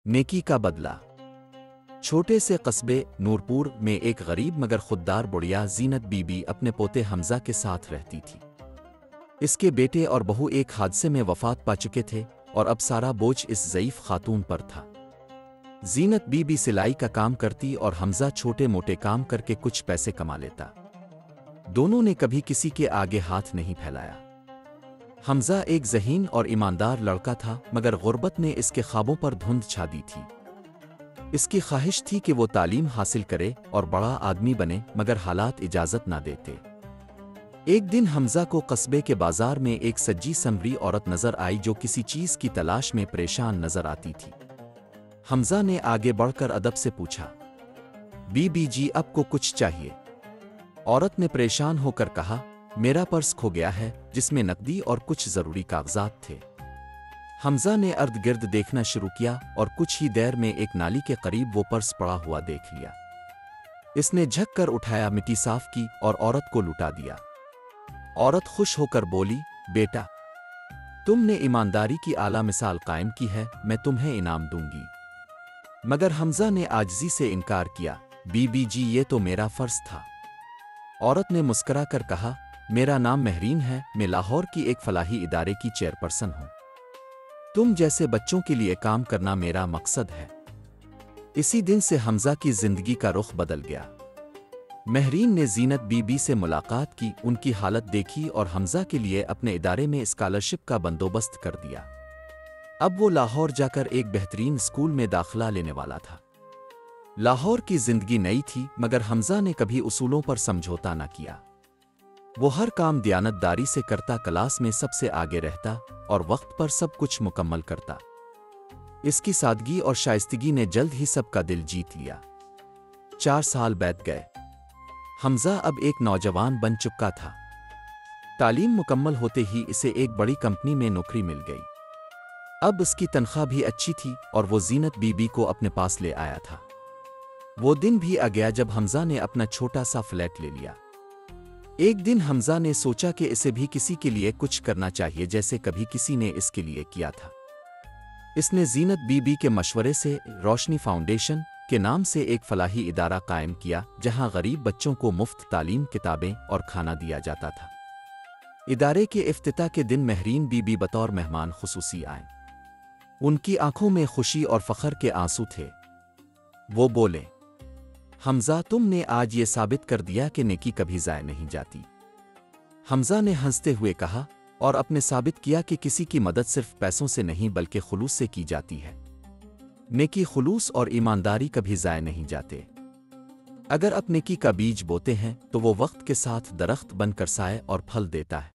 नेकी का बदला। छोटे से कस्बे नूरपुर में एक गरीब मगर खुददार बुढ़िया जीनत बीबी अपने पोते हमजा के साथ रहती थी। इसके बेटे और बहू एक हादसे में वफात पा चुके थे और अब सारा बोझ इस ज़ईफ खातून पर था। जीनत बीबी सिलाई का काम करती और हमजा छोटे मोटे काम करके कुछ पैसे कमा लेता। दोनों ने कभी किसी के आगे हाथ नहीं फैलाया। हमजा एक ज़हीन और ईमानदार लड़का था, मगर गुर्बत ने इसके ख्वाबों पर धुंध छा दी थी। इसकी ख्वाहिश थी कि वो तालीम हासिल करे और बड़ा आदमी बने, मगर हालात इजाज़त ना देते। एक दिन हमजा को कस्बे के बाजार में एक सज्जी संवरी औरत नजर आई जो किसी चीज़ की तलाश में परेशान नजर आती थी। हमजा ने आगे बढ़कर अदब से पूछा, बीबी जी आपको कुछ चाहिए? औरत ने परेशान होकर कहा, मेरा पर्स खो गया है जिसमें नकदी और कुछ ज़रूरी कागजात थे। हमजा ने अर्द गिर्द देखना शुरू किया और कुछ ही देर में एक नाली के करीब वो पर्स पड़ा हुआ देख लिया। इसने झक कर उठाया, मिट्टी साफ की और औरत को लुटा दिया। औरत खुश होकर बोली, बेटा तुमने ईमानदारी की आला मिसाल कायम की है, मैं तुम्हें इनाम दूंगी। मगर हमजा ने आजिज़ी से इनकार किया, बीबी जी ये तो मेरा फर्ज था। औरत ने मुस्करा कर कहा, मेरा नाम महरीन है, मैं लाहौर की एक फलाही इदारे की चेयरपर्सन हूं। तुम जैसे बच्चों के लिए काम करना मेरा मकसद है। इसी दिन से हमजा की जिंदगी का रुख बदल गया। महरीन ने जीनत बीबी से मुलाकात की, उनकी हालत देखी और हमजा के लिए अपने इदारे में स्कॉलरशिप का बंदोबस्त कर दिया। अब वो लाहौर जाकर एक बेहतरीन स्कूल में दाखिला लेने वाला था। लाहौर की जिंदगी नई थी, मगर हमजा ने कभी उसूलों पर समझौता न किया। वो हर काम दियानतदारी से करता, क्लास में सबसे आगे रहता और वक्त पर सब कुछ मुकम्मल करता। इसकी सादगी और शाइस्तगी ने जल्द ही सबका दिल जीत लिया। 4 साल बीत गए। हमजा अब एक नौजवान बन चुका था। तालीम मुकम्मल होते ही इसे एक बड़ी कंपनी में नौकरी मिल गई। अब उसकी तनख्वाह भी अच्छी थी और वो जीनत बीबी को अपने पास ले आया था। वो दिन भी आ गया जब हमजा ने अपना छोटा सा फ्लैट ले लिया। एक दिन हमजा ने सोचा कि इसे भी किसी के लिए कुछ करना चाहिए, जैसे कभी किसी ने इसके लिए किया था। इसने जीनत बीबी के मशवरे से रोशनी फाउंडेशन के नाम से एक फलाही इदारा कायम किया, जहां गरीब बच्चों को मुफ्त तालीम, किताबें और खाना दिया जाता था। इदारे के इफ्तिताह के दिन महरीन बीबी बतौर मेहमान खुसूसी आए। उनकी आंखों में खुशी और फख्र के आंसू थे। वो बोले, हमजा तुमने आज ये साबित कर दिया कि नेकी कभी ज़ाय नहीं जाती। हमजा ने हंसते हुए कहा, और अपने साबित किया कि किसी की मदद सिर्फ पैसों से नहीं बल्कि खुलूस से की जाती है। नेकी, खुलूस और ईमानदारी कभी ज़ाय नहीं जाते। अगर आप नेकी का बीज बोते हैं तो वो वक्त के साथ दरख्त बनकर साए और फल देता है।